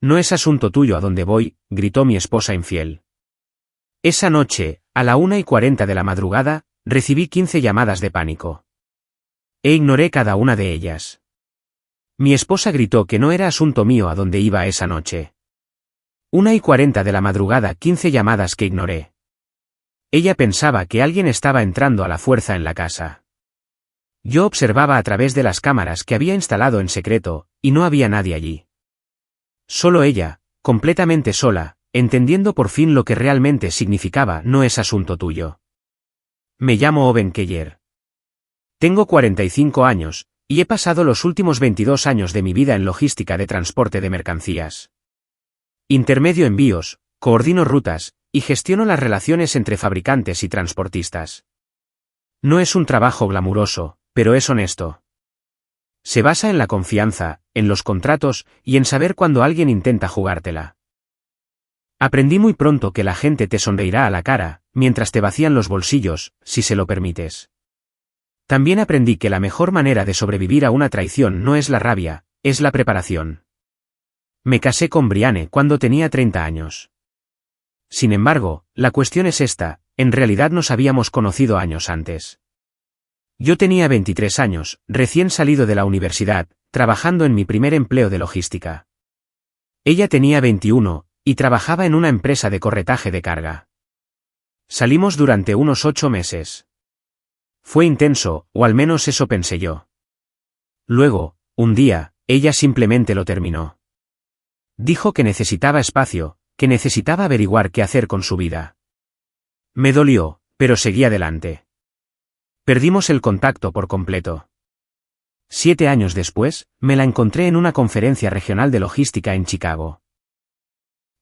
No es asunto tuyo a dónde voy, gritó mi esposa infiel. Esa noche, a la 1:40 de la madrugada, recibí 15 llamadas de pánico. Ignoré cada una de ellas. Mi esposa gritó que no era asunto mío a dónde iba esa noche. 1:40 de la madrugada, 15 llamadas que ignoré. Ella pensaba que alguien estaba entrando a la fuerza en la casa. Yo observaba a través de las cámaras que había instalado en secreto, y no había nadie allí. Solo ella, completamente sola, entendiendo por fin lo que realmente significaba no es asunto tuyo. Me llamo Owen Keller. Tengo 45 años, y he pasado los últimos 22 años de mi vida en logística de transporte de mercancías. Intermedio envíos, coordino rutas, y gestiono las relaciones entre fabricantes y transportistas. No es un trabajo glamuroso, pero es honesto. Se basa en la confianza, en los contratos, y en saber cuando alguien intenta jugártela. Aprendí muy pronto que la gente te sonreirá a la cara, mientras te vacían los bolsillos, si se lo permites. También aprendí que la mejor manera de sobrevivir a una traición no es la rabia, es la preparación. Me casé con Brianne cuando tenía 30 años. Sin embargo, la cuestión es esta, en realidad nos habíamos conocido años antes. Yo tenía 23 años, recién salido de la universidad, trabajando en mi primer empleo de logística. Ella tenía 21, y trabajaba en una empresa de corretaje de carga. Salimos durante unos 8 meses. Fue intenso, o al menos eso pensé yo. Luego, un día, ella simplemente lo terminó. Dijo que necesitaba espacio, que necesitaba averiguar qué hacer con su vida. Me dolió, pero seguí adelante. Perdimos el contacto por completo. 7 años después, me la encontré en una conferencia regional de logística en Chicago.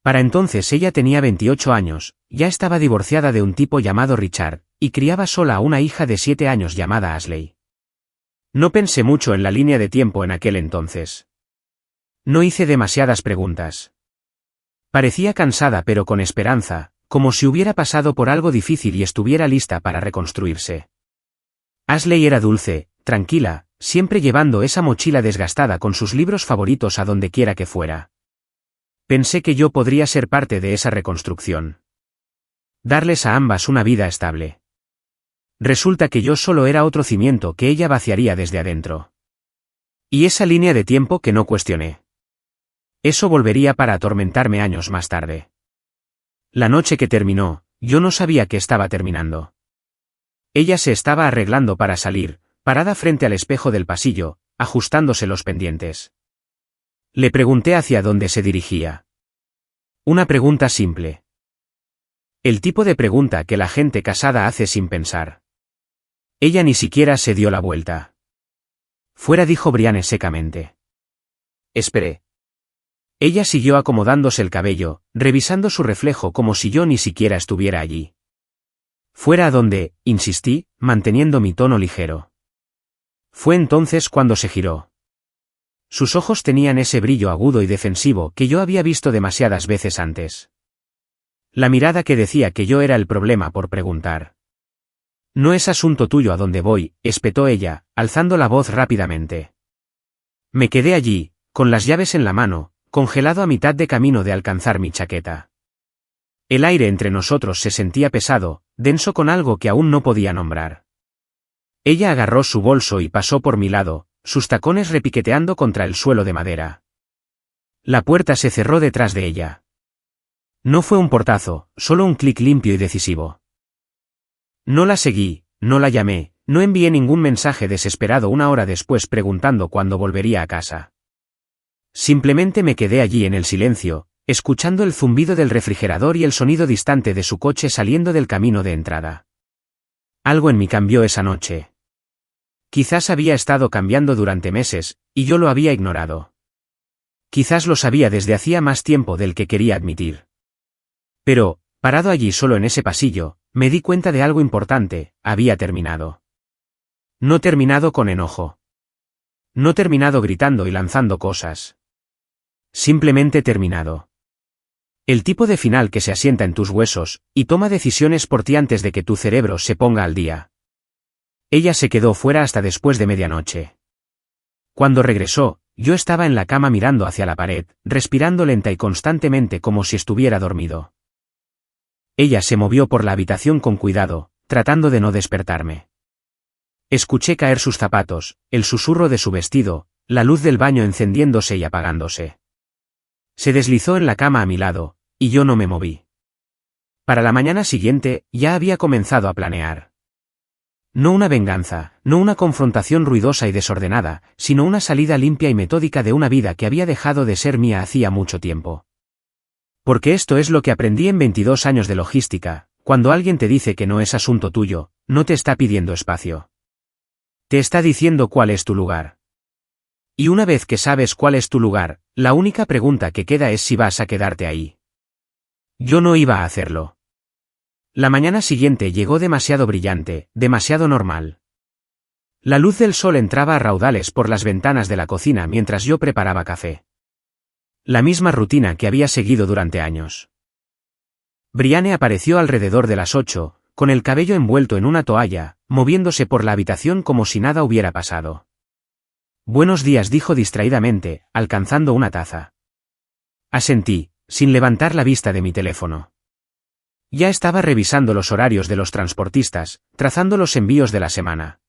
Para entonces ella tenía 28 años, ya estaba divorciada de un tipo llamado Richard, y criaba sola a una hija de 7 años llamada Ashley. No pensé mucho en la línea de tiempo en aquel entonces. No hice demasiadas preguntas. Parecía cansada pero con esperanza, como si hubiera pasado por algo difícil y estuviera lista para reconstruirse. Ashley era dulce, tranquila, siempre llevando esa mochila desgastada con sus libros favoritos a donde quiera que fuera. Pensé que yo podría ser parte de esa reconstrucción. Darles a ambas una vida estable. Resulta que yo solo era otro cimiento que ella vaciaría desde adentro. Y esa línea de tiempo que no cuestioné. Eso volvería para atormentarme años más tarde. La noche que terminó, yo no sabía que estaba terminando. Ella se estaba arreglando para salir, parada frente al espejo del pasillo, ajustándose los pendientes. Le pregunté hacia dónde se dirigía. Una pregunta simple. El tipo de pregunta que la gente casada hace sin pensar. Ella ni siquiera se dio la vuelta. Fuera, dijo Brianne secamente. Esperé. Ella siguió acomodándose el cabello, revisando su reflejo como si yo ni siquiera estuviera allí. Fuera, a donde, insistí, manteniendo mi tono ligero. Fue entonces cuando se giró. Sus ojos tenían ese brillo agudo y defensivo que yo había visto demasiadas veces antes. La mirada que decía que yo era el problema por preguntar. No es asunto tuyo a dónde voy, espetó ella, alzando la voz rápidamente. Me quedé allí, con las llaves en la mano, congelado a mitad de camino de alcanzar mi chaqueta. El aire entre nosotros se sentía pesado, denso, con algo que aún no podía nombrar. Ella agarró su bolso y pasó por mi lado, sus tacones repiqueteando contra el suelo de madera. La puerta se cerró detrás de ella. No fue un portazo, solo un clic limpio y decisivo. No la seguí, no la llamé, no envié ningún mensaje desesperado una hora después preguntando cuándo volvería a casa. Simplemente me quedé allí en el silencio, escuchando el zumbido del refrigerador y el sonido distante de su coche saliendo del camino de entrada. Algo en mí cambió esa noche. Quizás había estado cambiando durante meses, y yo lo había ignorado. Quizás lo sabía desde hacía más tiempo del que quería admitir. Pero, parado allí solo en ese pasillo, me di cuenta de algo importante: había terminado. No terminado con enojo. No terminado gritando y lanzando cosas. Simplemente terminado. El tipo de final que se asienta en tus huesos, y toma decisiones por ti antes de que tu cerebro se ponga al día. Ella se quedó fuera hasta después de medianoche. Cuando regresó, yo estaba en la cama mirando hacia la pared, respirando lenta y constantemente como si estuviera dormido. Ella se movió por la habitación con cuidado, tratando de no despertarme. Escuché caer sus zapatos, el susurro de su vestido, la luz del baño encendiéndose y apagándose. Se deslizó en la cama a mi lado, y yo no me moví. Para la mañana siguiente, ya había comenzado a planear. No una venganza, no una confrontación ruidosa y desordenada, sino una salida limpia y metódica de una vida que había dejado de ser mía hacía mucho tiempo. Porque esto es lo que aprendí en 22 años de logística: cuando alguien te dice que no es asunto tuyo, no te está pidiendo espacio. Te está diciendo cuál es tu lugar. Y una vez que sabes cuál es tu lugar, la única pregunta que queda es si vas a quedarte ahí. Yo no iba a hacerlo. La mañana siguiente llegó demasiado brillante, demasiado normal. La luz del sol entraba a raudales por las ventanas de la cocina mientras yo preparaba café. La misma rutina que había seguido durante años. Brianne apareció alrededor de las 8, con el cabello envuelto en una toalla, moviéndose por la habitación como si nada hubiera pasado. «Buenos días», dijo distraídamente, alcanzando una taza. Asentí, sin levantar la vista de mi teléfono. Ya estaba revisando los horarios de los transportistas, trazando los envíos de la semana.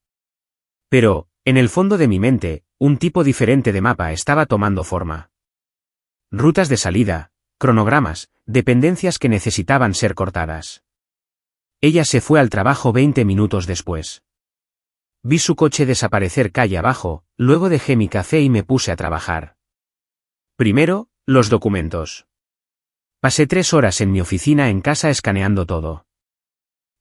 Pero, en el fondo de mi mente, un tipo diferente de mapa estaba tomando forma. Rutas de salida, cronogramas, dependencias que necesitaban ser cortadas. Ella se fue al trabajo 20 minutos después. Vi su coche desaparecer calle abajo, luego dejé mi café y me puse a trabajar. Primero, los documentos. Pasé 3 horas en mi oficina en casa escaneando todo.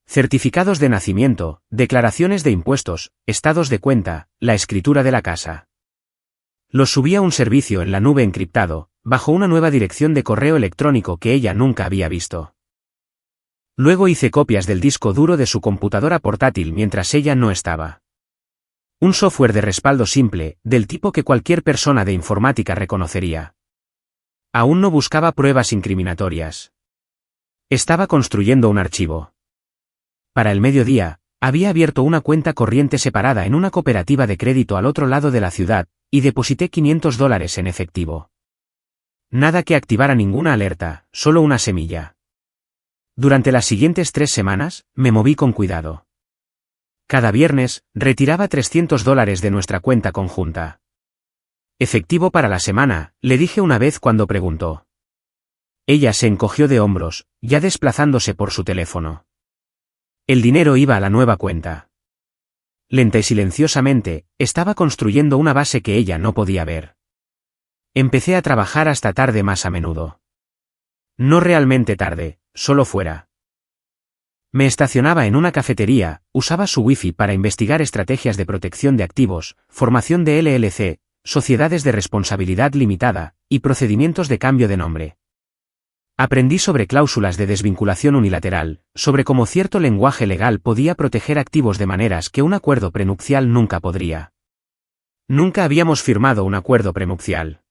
Certificados de nacimiento, declaraciones de impuestos, estados de cuenta, la escritura de la casa. Los subí a un servicio en la nube encriptado, bajo una nueva dirección de correo electrónico que ella nunca había visto. Luego hice copias del disco duro de su computadora portátil mientras ella no estaba. Un software de respaldo simple, del tipo que cualquier persona de informática reconocería. Aún no buscaba pruebas incriminatorias. Estaba construyendo un archivo. Para el mediodía, había abierto una cuenta corriente separada en una cooperativa de crédito al otro lado de la ciudad, y deposité $500 en efectivo. Nada que activara ninguna alerta, solo una semilla. Durante las siguientes 3 semanas, me moví con cuidado. Cada viernes, retiraba $300 de nuestra cuenta conjunta. Efectivo para la semana, le dije una vez cuando preguntó. Ella se encogió de hombros, ya desplazándose por su teléfono. El dinero iba a la nueva cuenta. Lenta y silenciosamente, estaba construyendo una base que ella no podía ver. Empecé a trabajar hasta tarde más a menudo. No realmente tarde, solo fuera. Me estacionaba en una cafetería, usaba su wifi para investigar estrategias de protección de activos, formación de LLC, sociedades de responsabilidad limitada, y procedimientos de cambio de nombre. Aprendí sobre cláusulas de desvinculación unilateral, sobre cómo cierto lenguaje legal podía proteger activos de maneras que un acuerdo prenupcial nunca podría. Nunca habíamos firmado un acuerdo prenupcial.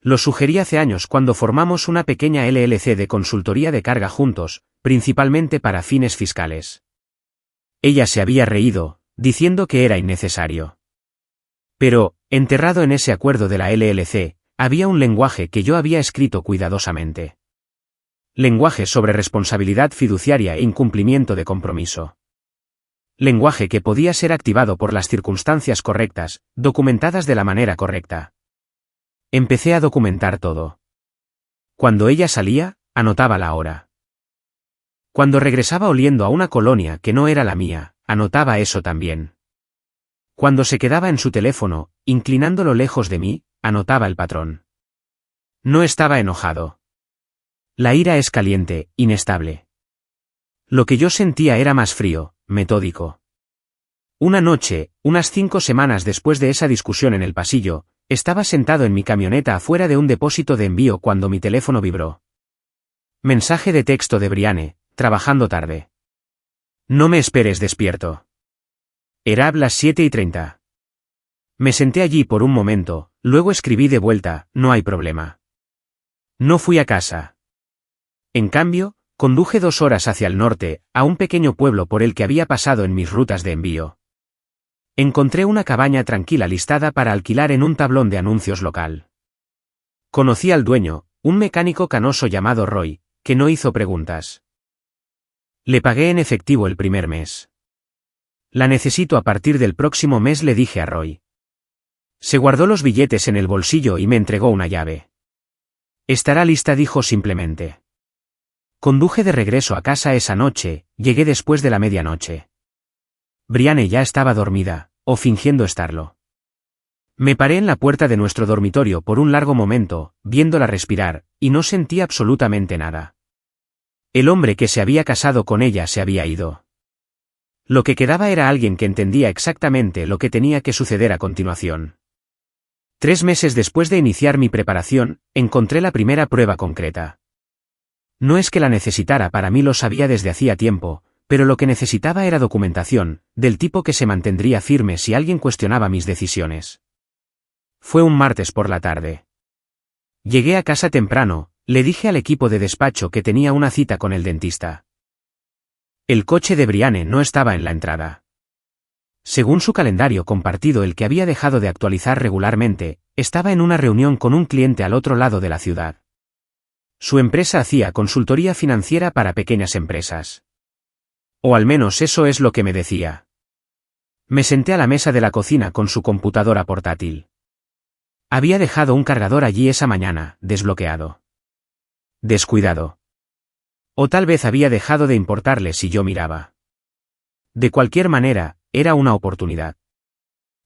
Lo sugerí hace años cuando formamos una pequeña LLC de consultoría de carga juntos, principalmente para fines fiscales. Ella se había reído, diciendo que era innecesario. Pero, enterrado en ese acuerdo de la LLC, había un lenguaje que yo había escrito cuidadosamente. Lenguaje sobre responsabilidad fiduciaria e incumplimiento de compromiso. Lenguaje que podía ser activado por las circunstancias correctas, documentadas de la manera correcta. Empecé a documentar todo. Cuando ella salía, anotaba la hora. Cuando regresaba oliendo a una colonia que no era la mía, anotaba eso también. Cuando se quedaba en su teléfono, inclinándolo lejos de mí, anotaba el patrón. No estaba enojado. La ira es caliente, inestable. Lo que yo sentía era más frío, metódico. Una noche, unas 5 semanas después de esa discusión en el pasillo, estaba sentado en mi camioneta afuera de un depósito de envío cuando mi teléfono vibró. Mensaje de texto de Brianne, trabajando tarde. No me esperes despierto. Era las 7:30. Me senté allí por un momento, luego escribí de vuelta, no hay problema. No fui a casa. En cambio, conduje 2 horas hacia el norte, a un pequeño pueblo por el que había pasado en mis rutas de envío. Encontré una cabaña tranquila listada para alquilar en un tablón de anuncios local. Conocí al dueño, un mecánico canoso llamado Roy, que no hizo preguntas. Le pagué en efectivo el primer mes. La necesito a partir del próximo mes, le dije a Roy. Se guardó los billetes en el bolsillo y me entregó una llave. Estará lista, dijo simplemente. Conduje de regreso a casa esa noche, llegué después de la medianoche. Brianne ya estaba dormida, o fingiendo estarlo. Me paré en la puerta de nuestro dormitorio por un largo momento, viéndola respirar, y no sentí absolutamente nada. El hombre que se había casado con ella se había ido. Lo que quedaba era alguien que entendía exactamente lo que tenía que suceder a continuación. 3 meses después de iniciar mi preparación, encontré la primera prueba concreta. No es que la necesitara, para mí lo sabía desde hacía tiempo, pero lo que necesitaba era documentación, del tipo que se mantendría firme si alguien cuestionaba mis decisiones. Fue un martes por la tarde. Llegué a casa temprano, le dije al equipo de despacho que tenía una cita con el dentista. El coche de Brianne no estaba en la entrada. Según su calendario compartido, el que había dejado de actualizar regularmente, estaba en una reunión con un cliente al otro lado de la ciudad. Su empresa hacía consultoría financiera para pequeñas empresas. O al menos eso es lo que me decía. Me senté a la mesa de la cocina con su computadora portátil. Había dejado un cargador allí esa mañana, desbloqueado. Descuidado. O tal vez había dejado de importarle si yo miraba. De cualquier manera, era una oportunidad.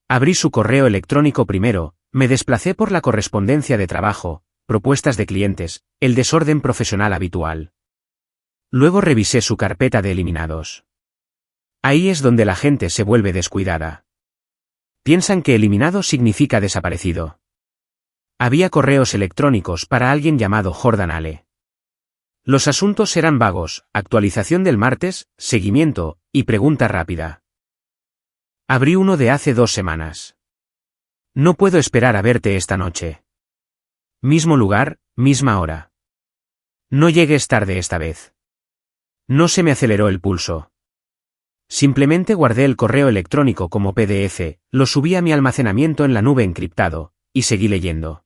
Abrí su correo electrónico primero, me desplacé por la correspondencia de trabajo, propuestas de clientes, el desorden profesional habitual. Luego revisé su carpeta de eliminados. Ahí es donde la gente se vuelve descuidada. Piensan que eliminado significa desaparecido. Había correos electrónicos para alguien llamado Jordan Ale. Los asuntos eran vagos: actualización del martes, seguimiento, y pregunta rápida. Abrí uno de hace 2 semanas. No puedo esperar a verte esta noche. Mismo lugar, misma hora. No llegues tarde esta vez. No se me aceleró el pulso. Simplemente guardé el correo electrónico como PDF, lo subí a mi almacenamiento en la nube encriptado, y seguí leyendo.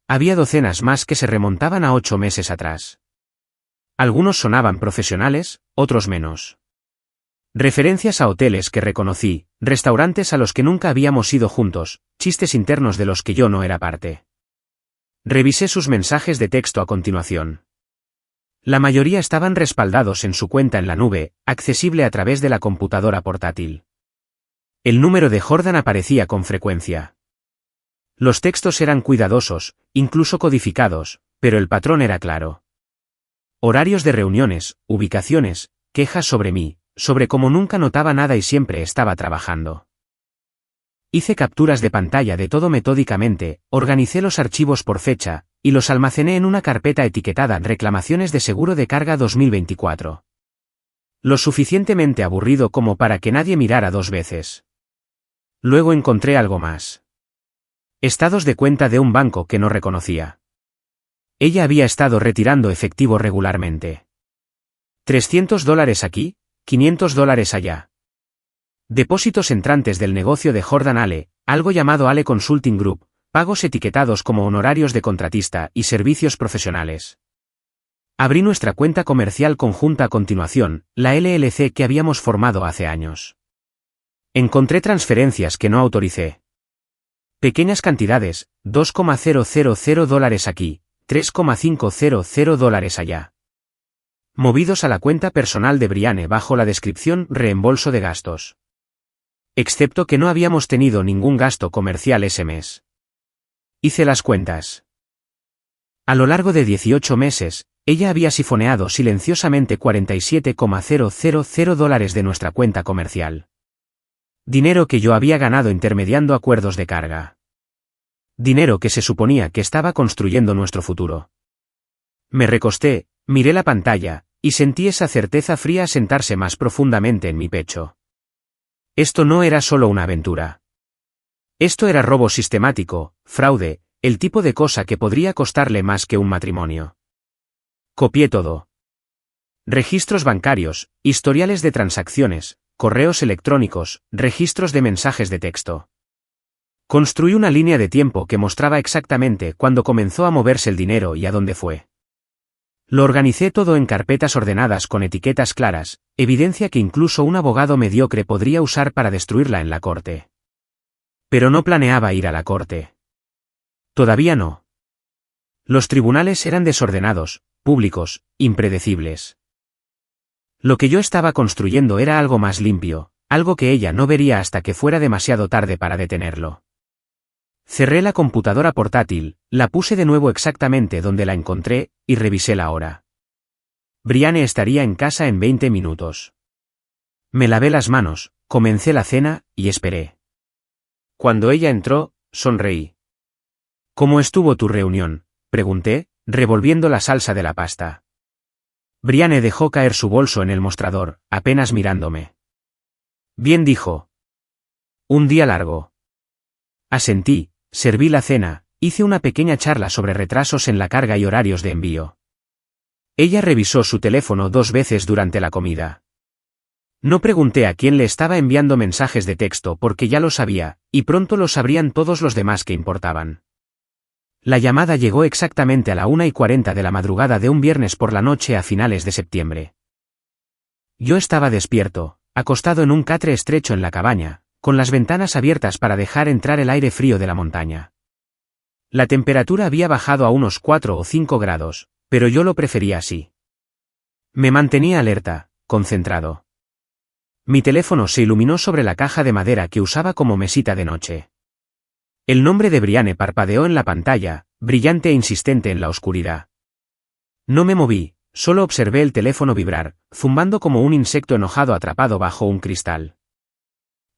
Había docenas más que se remontaban a 8 meses atrás. Algunos sonaban profesionales, otros menos. Referencias a hoteles que reconocí, restaurantes a los que nunca habíamos ido juntos, chistes internos de los que yo no era parte. Revisé sus mensajes de texto a continuación. La mayoría estaban respaldados en su cuenta en la nube, accesible a través de la computadora portátil. El número de Jordan aparecía con frecuencia. Los textos eran cuidadosos, incluso codificados, pero el patrón era claro. Horarios de reuniones, ubicaciones, quejas sobre mí, sobre cómo nunca notaba nada y siempre estaba trabajando. Hice capturas de pantalla de todo metódicamente, organicé los archivos por fecha, y los almacené en una carpeta etiquetada Reclamaciones de Seguro de Carga 2024. Lo suficientemente aburrido como para que nadie mirara 2 veces. Luego encontré algo más. Estados de cuenta de un banco que no reconocía. Ella había estado retirando efectivo regularmente. $300 aquí, $500 allá. Depósitos entrantes del negocio de Jordan Ale, algo llamado Ale Consulting Group, pagos etiquetados como honorarios de contratista y servicios profesionales. Abrí nuestra cuenta comercial conjunta a continuación, la LLC que habíamos formado hace años. Encontré transferencias que no autoricé. Pequeñas cantidades, $2,000 aquí, $3,500 allá. Movidos a la cuenta personal de Brianne bajo la descripción reembolso de gastos. Excepto que no habíamos tenido ningún gasto comercial ese mes. Hice las cuentas. A lo largo de 18 meses, ella había sifoneado silenciosamente $47,000 de nuestra cuenta comercial. Dinero que yo había ganado intermediando acuerdos de carga. Dinero que se suponía que estaba construyendo nuestro futuro. Me recosté, miré la pantalla, y sentí esa certeza fría asentarse más profundamente en mi pecho. Esto no era solo una aventura. Esto era robo sistemático, fraude, el tipo de cosa que podría costarle más que un matrimonio. Copié todo. Registros bancarios, historiales de transacciones, correos electrónicos, registros de mensajes de texto. Construí una línea de tiempo que mostraba exactamente cuándo comenzó a moverse el dinero y a dónde fue. Lo organicé todo en carpetas ordenadas con etiquetas claras, evidencia que incluso un abogado mediocre podría usar para destruirla en la corte. Pero no planeaba ir a la corte. Todavía no. Los tribunales eran desordenados, públicos, impredecibles. Lo que yo estaba construyendo era algo más limpio, algo que ella no vería hasta que fuera demasiado tarde para detenerlo. Cerré la computadora portátil, la puse de nuevo exactamente donde la encontré, y revisé la hora. Brianne estaría en casa en 20 minutos. Me lavé las manos, comencé la cena, y esperé. Cuando ella entró, sonreí. ¿Cómo estuvo tu reunión?, pregunté, revolviendo la salsa de la pasta. Brianne dejó caer su bolso en el mostrador, apenas mirándome. Bien, dijo. Un día largo. Asentí. Serví la cena, hice una pequeña charla sobre retrasos en la carga y horarios de envío. Ella revisó su teléfono 2 veces durante la comida. No pregunté a quién le estaba enviando mensajes de texto porque ya lo sabía, y pronto lo sabrían todos los demás que importaban. La llamada llegó exactamente a la 1:40 de la madrugada de un viernes por la noche a finales de septiembre. Yo estaba despierto, acostado en un catre estrecho en la cabaña, con las ventanas abiertas para dejar entrar el aire frío de la montaña. La temperatura había bajado a unos 4 o 5 grados, pero yo lo prefería así. Me mantenía alerta, concentrado. Mi teléfono se iluminó sobre la caja de madera que usaba como mesita de noche. El nombre de Brianne parpadeó en la pantalla, brillante e insistente en la oscuridad. No me moví, solo observé el teléfono vibrar, zumbando como un insecto enojado atrapado bajo un cristal.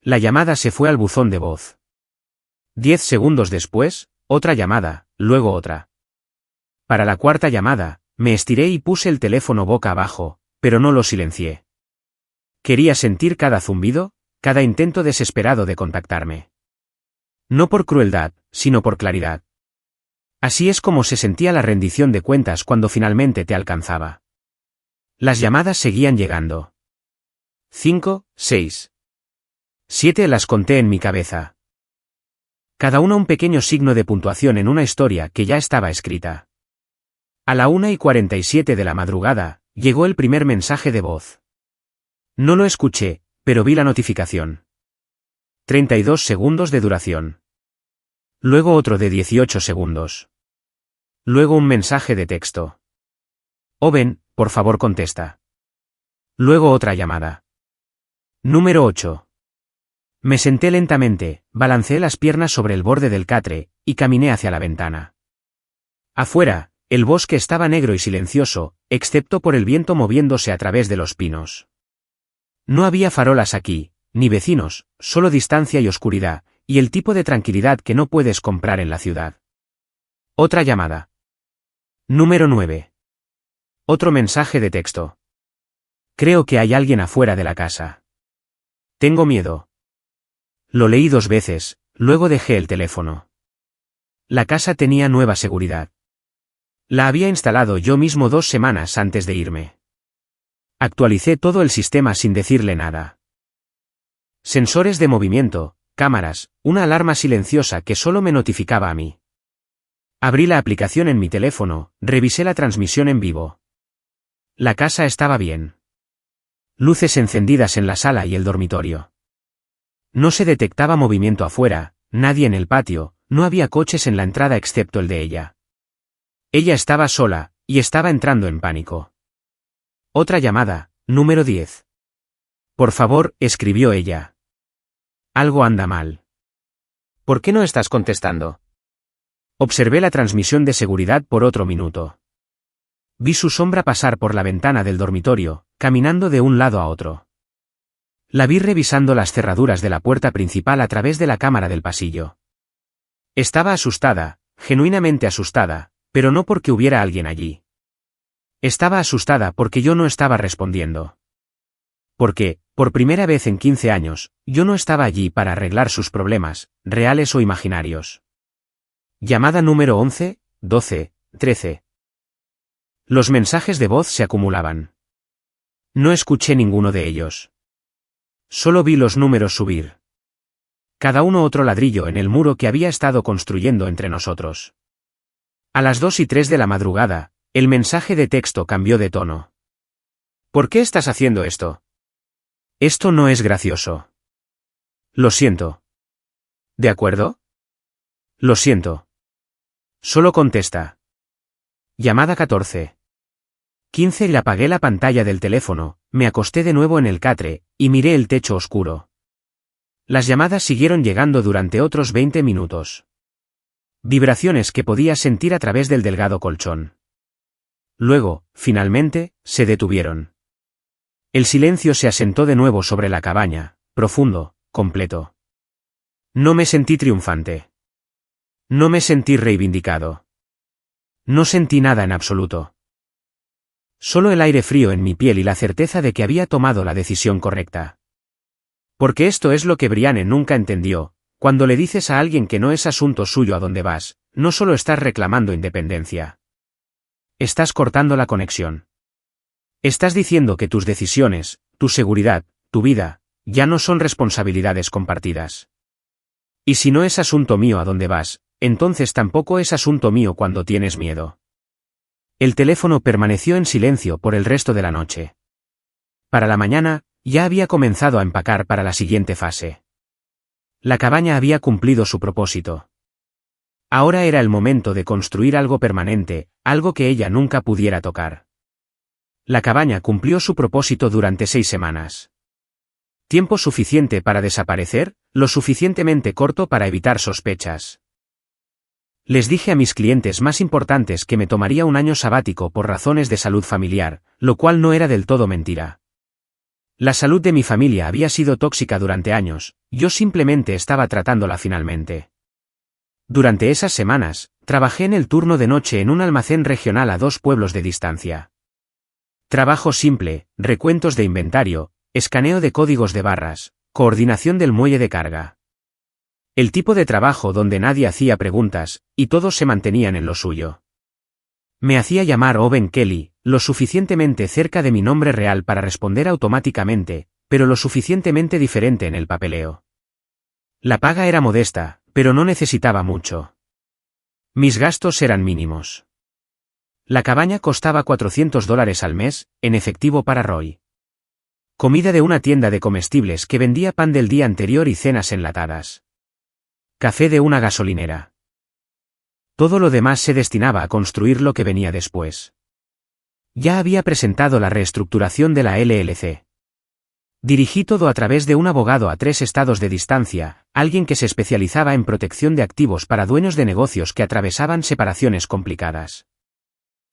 La llamada se fue al buzón de voz. 10 segundos después, otra llamada, luego otra. Para la cuarta llamada, me estiré y puse el teléfono boca abajo, pero no lo silencié. Quería sentir cada zumbido, cada intento desesperado de contactarme. No por crueldad, sino por claridad. Así es como se sentía la rendición de cuentas cuando finalmente te alcanzaba. Las llamadas seguían llegando. 5, 6. 7 las conté en mi cabeza. Cada una un pequeño signo de puntuación en una historia que ya estaba escrita. A la 1:47 de la madrugada, llegó el primer mensaje de voz. No lo escuché, pero vi la notificación. 32 segundos de duración. Luego otro de 18 segundos. Luego un mensaje de texto. Owen, por favor contesta. Luego otra llamada. Número 8. Me senté lentamente, balanceé las piernas sobre el borde del catre, y caminé hacia la ventana. Afuera, el bosque estaba negro y silencioso, excepto por el viento moviéndose a través de los pinos. No había farolas aquí, ni vecinos, solo distancia y oscuridad, y el tipo de tranquilidad que no puedes comprar en la ciudad. Otra llamada. Número 9. Otro mensaje de texto. Creo que hay alguien afuera de la casa. Tengo miedo. Lo leí 2 veces, luego dejé el teléfono. La casa tenía nueva seguridad. La había instalado yo mismo 2 semanas antes de irme. Actualicé todo el sistema sin decirle nada. Sensores de movimiento, cámaras, una alarma silenciosa que solo me notificaba a mí. Abrí la aplicación en mi teléfono, revisé la transmisión en vivo. La casa estaba bien. Luces encendidas en la sala y el dormitorio. No se detectaba movimiento afuera, nadie en el patio, no había coches en la entrada excepto el de ella. Ella estaba sola, y estaba entrando en pánico. Otra llamada, número 10. Por favor, escribió ella. Algo anda mal. ¿Por qué no estás contestando? Observé la transmisión de seguridad por otro minuto. Vi su sombra pasar por la ventana del dormitorio, caminando de un lado a otro. La vi revisando las cerraduras de la puerta principal a través de la cámara del pasillo. Estaba asustada, genuinamente asustada, pero no porque hubiera alguien allí. Estaba asustada porque yo no estaba respondiendo. Porque, por primera vez en 15 años, yo no estaba allí para arreglar sus problemas, reales o imaginarios. Llamada número 11, 12, 13. Los mensajes de voz se acumulaban. No escuché ninguno de ellos. Solo vi los números subir. Cada uno otro ladrillo en el muro que había estado construyendo entre nosotros. A las 2:03 de la madrugada, el mensaje de texto cambió de tono. ¿Por qué estás haciendo esto? Esto no es gracioso. Lo siento. ¿De acuerdo? Lo siento. Solo contesta. Llamada 14. 15 y apagué la pantalla del teléfono, me acosté de nuevo en el catre, y miré el techo oscuro. Las llamadas siguieron llegando durante otros 20 minutos. Vibraciones que podía sentir a través del delgado colchón. Luego, finalmente, se detuvieron. El silencio se asentó de nuevo sobre la cabaña, profundo, completo. No me sentí triunfante. No me sentí reivindicado. No sentí nada en absoluto. Solo el aire frío en mi piel y la certeza de que había tomado la decisión correcta. Porque esto es lo que Brianne nunca entendió: cuando le dices a alguien que no es asunto suyo a dónde vas, no solo estás reclamando independencia. Estás cortando la conexión. Estás diciendo que tus decisiones, tu seguridad, tu vida, ya no son responsabilidades compartidas. Y si no es asunto mío a dónde vas, entonces tampoco es asunto mío cuando tienes miedo. El teléfono permaneció en silencio por el resto de la noche. Para la mañana, ya había comenzado a empacar para la siguiente fase. La cabaña había cumplido su propósito. Ahora era el momento de construir algo permanente, algo que ella nunca pudiera tocar. La cabaña cumplió su propósito durante 6 semanas. Tiempo suficiente para desaparecer, lo suficientemente corto para evitar sospechas. Les dije a mis clientes más importantes que me tomaría un año sabático por razones de salud familiar, lo cual no era del todo mentira. La salud de mi familia había sido tóxica durante años, yo simplemente estaba tratándola finalmente. Durante esas semanas, trabajé en el turno de noche en un almacén regional a 2 pueblos de distancia. Trabajo simple, recuentos de inventario, escaneo de códigos de barras, coordinación del muelle de carga. El tipo de trabajo donde nadie hacía preguntas, y todos se mantenían en lo suyo. Me hacía llamar Owen Kelly, lo suficientemente cerca de mi nombre real para responder automáticamente, pero lo suficientemente diferente en el papeleo. La paga era modesta, pero no necesitaba mucho. Mis gastos eran mínimos. La cabaña costaba $400 al mes, en efectivo para Roy. Comida de una tienda de comestibles que vendía pan del día anterior y cenas enlatadas. Café de una gasolinera. Todo lo demás se destinaba a construir lo que venía después. Ya había presentado la reestructuración de la LLC. Dirigí todo a través de un abogado a 3 estados de distancia, alguien que se especializaba en protección de activos para dueños de negocios que atravesaban separaciones complicadas.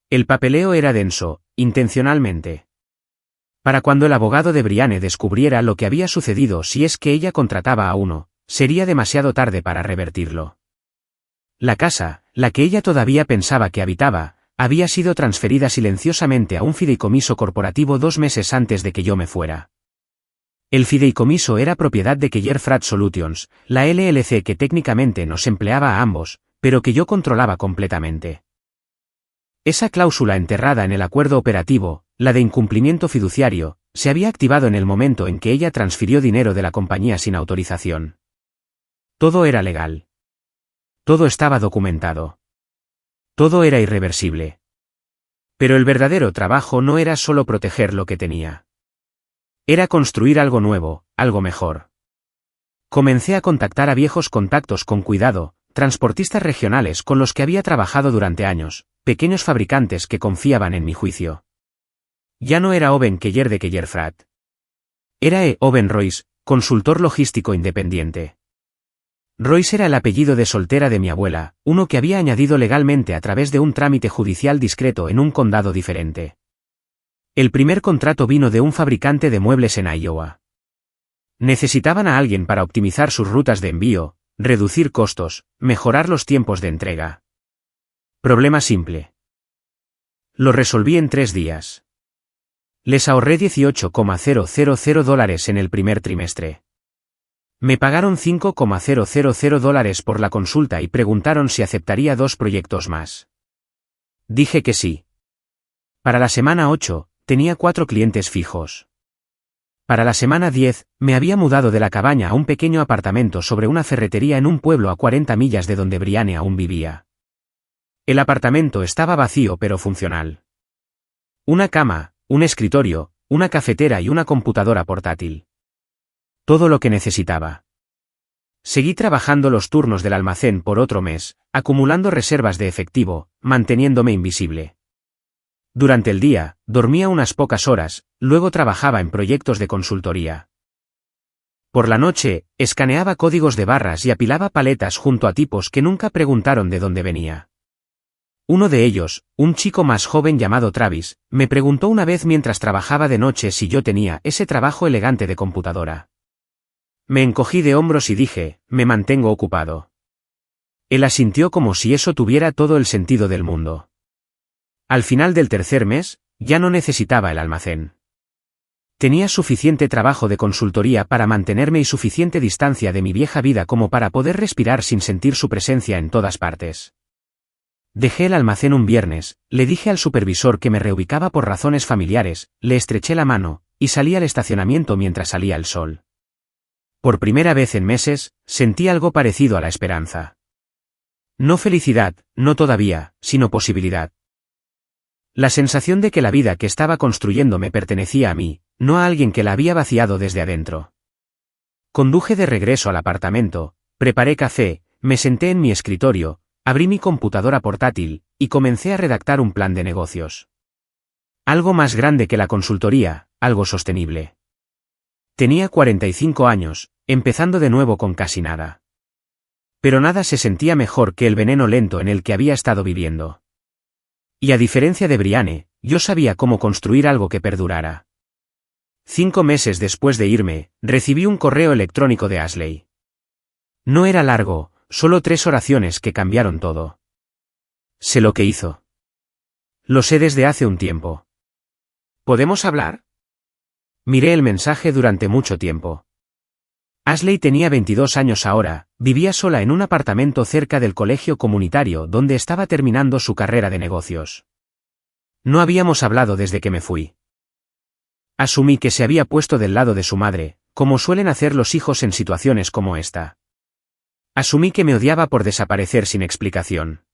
El papeleo era denso, intencionalmente. Para cuando el abogado de Brianne descubriera lo que había sucedido si es que ella contrataba a uno, sería demasiado tarde para revertirlo. La casa, la que ella todavía pensaba que habitaba, había sido transferida silenciosamente a un fideicomiso corporativo 2 meses antes de que yo me fuera. El fideicomiso era propiedad de Keller Frat Solutions, la LLC que técnicamente nos empleaba a ambos, pero que yo controlaba completamente. Esa cláusula enterrada en el acuerdo operativo, la de incumplimiento fiduciario, se había activado en el momento en que ella transfirió dinero de la compañía sin autorización. Todo era legal. Todo estaba documentado. Todo era irreversible. Pero el verdadero trabajo no era solo proteger lo que tenía. Era construir algo nuevo, algo mejor. Comencé a contactar a viejos contactos con cuidado, transportistas regionales con los que había trabajado durante años, pequeños fabricantes que confiaban en mi juicio. Ya no era Owen Keller de Keller Frat. Era Owen Royce, consultor logístico independiente. Royce era el apellido de soltera de mi abuela, uno que había añadido legalmente a través de un trámite judicial discreto en un condado diferente. El primer contrato vino de un fabricante de muebles en Iowa. Necesitaban a alguien para optimizar sus rutas de envío, reducir costos, mejorar los tiempos de entrega. Problema simple. Lo resolví en 3 días. Les ahorré $18,000 en el primer trimestre. Me pagaron $5,000 por la consulta y preguntaron si aceptaría 2 proyectos más. Dije que sí. Para la semana 8, tenía 4 clientes fijos. Para la semana 10, me había mudado de la cabaña a un pequeño apartamento sobre una ferretería en un pueblo a 40 millas de donde Brianne aún vivía. El apartamento estaba vacío pero funcional. Una cama, un escritorio, una cafetera y una computadora portátil. Todo lo que necesitaba. Seguí trabajando los turnos del almacén por otro mes, acumulando reservas de efectivo, manteniéndome invisible. Durante el día, dormía unas pocas horas, luego trabajaba en proyectos de consultoría. Por la noche, escaneaba códigos de barras y apilaba paletas junto a tipos que nunca preguntaron de dónde venía. Uno de ellos, un chico más joven llamado Travis, me preguntó una vez mientras trabajaba de noche si yo tenía ese trabajo elegante de computadora. Me encogí de hombros y dije, me mantengo ocupado. Él asintió como si eso tuviera todo el sentido del mundo. Al final del tercer mes, ya no necesitaba el almacén. Tenía suficiente trabajo de consultoría para mantenerme y suficiente distancia de mi vieja vida como para poder respirar sin sentir su presencia en todas partes. Dejé el almacén un viernes, le dije al supervisor que me reubicaba por razones familiares, le estreché la mano, y salí al estacionamiento mientras salía el sol. Por primera vez en meses, sentí algo parecido a la esperanza. No felicidad, no todavía, sino posibilidad. La sensación de que la vida que estaba construyendo me pertenecía a mí, no a alguien que la había vaciado desde adentro. Conduje de regreso al apartamento, preparé café, me senté en mi escritorio, abrí mi computadora portátil, y comencé a redactar un plan de negocios. Algo más grande que la consultoría, algo sostenible. Tenía 45 años, empezando de nuevo con casi nada. Pero nada se sentía mejor que el veneno lento en el que había estado viviendo. Y a diferencia de Brianne, yo sabía cómo construir algo que perdurara. 5 meses después de irme, recibí un correo electrónico de Ashley. No era largo, solo 3 oraciones que cambiaron todo. Sé lo que hizo. Lo sé desde hace un tiempo. ¿Podemos hablar? Miré el mensaje durante mucho tiempo. Ashley tenía 22 años ahora, vivía sola en un apartamento cerca del colegio comunitario donde estaba terminando su carrera de negocios. No habíamos hablado desde que me fui. Asumí que se había puesto del lado de su madre, como suelen hacer los hijos en situaciones como esta. Asumí que me odiaba por desaparecer sin explicación.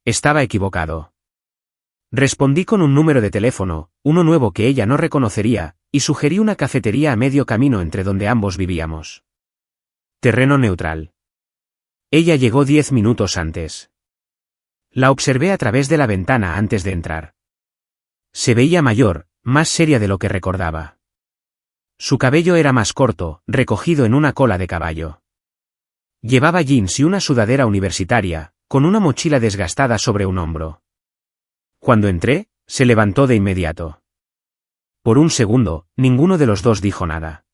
Estaba equivocado. Respondí con un número de teléfono, uno nuevo que ella no reconocería, y sugerí una cafetería a medio camino entre donde ambos vivíamos. Terreno neutral. Ella llegó 10 minutos antes. La observé a través de la ventana antes de entrar. Se veía mayor, más seria de lo que recordaba. Su cabello era más corto, recogido en una cola de caballo. Llevaba jeans y una sudadera universitaria, con una mochila desgastada sobre un hombro. Cuando entré, se levantó de inmediato. Por un segundo, ninguno de los dos dijo nada.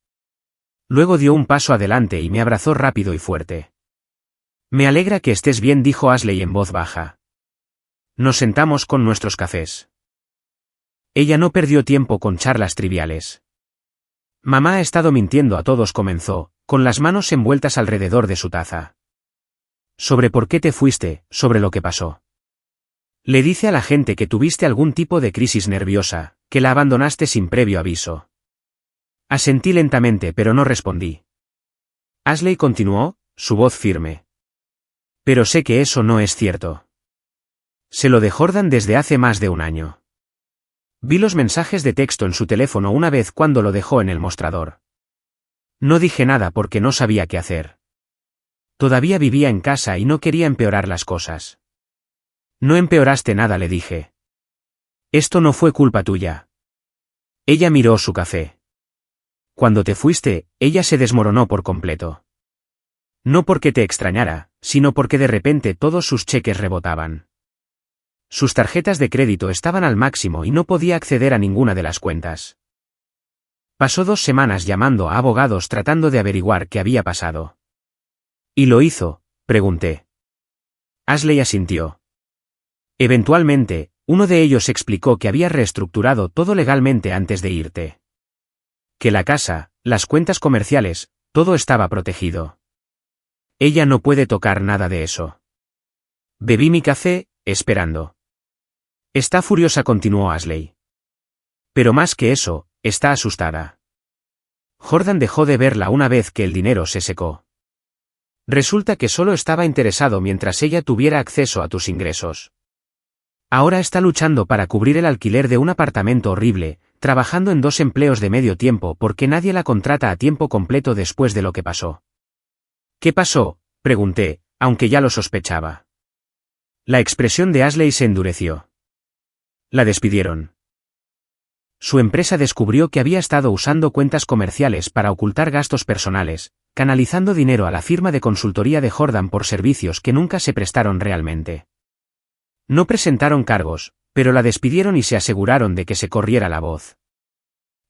Luego dio un paso adelante y me abrazó rápido y fuerte. Me alegra que estés bien, dijo Ashley en voz baja. Nos sentamos con nuestros cafés. Ella no perdió tiempo con charlas triviales. Mamá ha estado mintiendo a todos, comenzó, con las manos envueltas alrededor de su taza. Sobre por qué te fuiste, sobre lo que pasó. Le dice a la gente que tuviste algún tipo de crisis nerviosa, que la abandonaste sin previo aviso. Asentí lentamente pero no respondí. Ashley continuó, su voz firme. Pero sé que eso no es cierto. Se lo de Jordan desde hace más de un año. Vi los mensajes de texto en su teléfono una vez cuando lo dejó en el mostrador. No dije nada porque no sabía qué hacer. Todavía vivía en casa y no quería empeorar las cosas. No empeoraste nada, le dije. Esto no fue culpa tuya. Ella miró su café. Cuando te fuiste, ella se desmoronó por completo. No porque te extrañara, sino porque de repente todos sus cheques rebotaban. Sus tarjetas de crédito estaban al máximo y no podía acceder a ninguna de las cuentas. Pasó 2 semanas llamando a abogados tratando de averiguar qué había pasado. ¿Y lo hizo?, pregunté. Ashley asintió. Eventualmente, uno de ellos explicó que había reestructurado todo legalmente antes de irte. Que la casa, las cuentas comerciales, todo estaba protegido. Ella no puede tocar nada de eso. Bebí mi café, esperando. Está furiosa, continuó Ashley. Pero más que eso, está asustada. Jordan dejó de verla una vez que el dinero se secó. Resulta que solo estaba interesado mientras ella tuviera acceso a tus ingresos. Ahora está luchando para cubrir el alquiler de un apartamento horrible, trabajando en 2 empleos de medio tiempo porque nadie la contrata a tiempo completo después de lo que pasó. ¿Qué pasó?, pregunté, aunque ya lo sospechaba. La expresión de Ashley se endureció. La despidieron. Su empresa descubrió que había estado usando cuentas comerciales para ocultar gastos personales, canalizando dinero a la firma de consultoría de Jordan por servicios que nunca se prestaron realmente. No presentaron cargos, pero la despidieron y se aseguraron de que se corriera la voz.